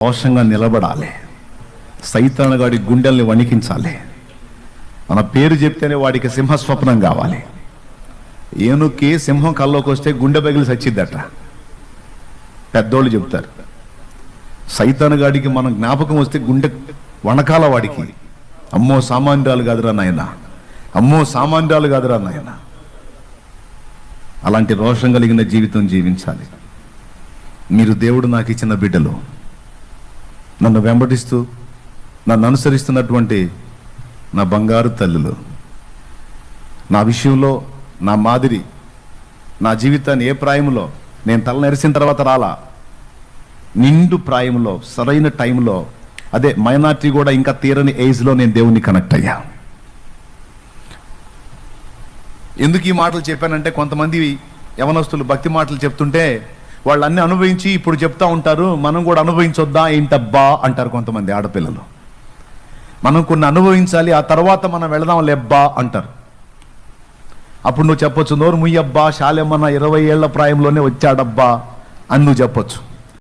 రోషంగా నిలబడాలి. సైతానుగాడి గుండెల్ని వణికించాలి. మన పేరు చెప్తేనే వాడికి సింహస్వప్నం కావాలి. ఏనుక్కి సింహం కల్లోకి వస్తే గుండె పగిలి చచ్చిద్దట పెద్దోళ్ళు చెప్తారు. సైతానుగాడికి మనం జ్ఞాపకం వస్తే గుండె వణకాల వాడికి. అమ్మో సామాన్యాలు కాదురా నాయన, అమ్మో సామాన్యాలు కాదురా నాయన. అలాంటి రోషం కలిగిన జీవితం జీవించాలి. మీరు దేవుడు నాకు ఇచ్చిన బిడ్డలు, నన్ను వెంబడిస్తూ నన్ను అనుసరిస్తున్నటువంటి నా బంగారు తల్లులు, నా విషయంలో నా మాదిరి, నా జీవితాన్ని ఏ ప్రాయంలో నేను తల నెరిసిన తర్వాత రాలా, నిండు ప్రాయంలో సరైన టైంలో, అదే మైనార్టీ కూడా ఇంకా తీరని ఏజ్లో నేను దేవుణ్ణి కనెక్ట్ అయ్యా. ఎందుకు ఈ మాటలు చెప్పానంటే, కొంతమంది యవనస్తులు భక్తి మాటలు చెప్తుంటే వాళ్ళు అన్ని అనుభవించి ఇప్పుడు చెప్తా ఉంటారు, మనం కూడా అనుభవించొద్దా ఏంటబ్బా అంటారు కొంతమంది ఆడపిల్లలు. మనం కొన్ని అనుభవించాలి, ఆ తర్వాత మనం వెళదాం లేబ్బా అంటారు. అప్పుడు నువ్వు చెప్పొచ్చు, నోరు ముయ్యబ్బా, శాలెమ్మన 20 ఏళ్ల ప్రాయంలోనే వచ్చాడబ్బా అని నువ్వు చెప్పొచ్చు.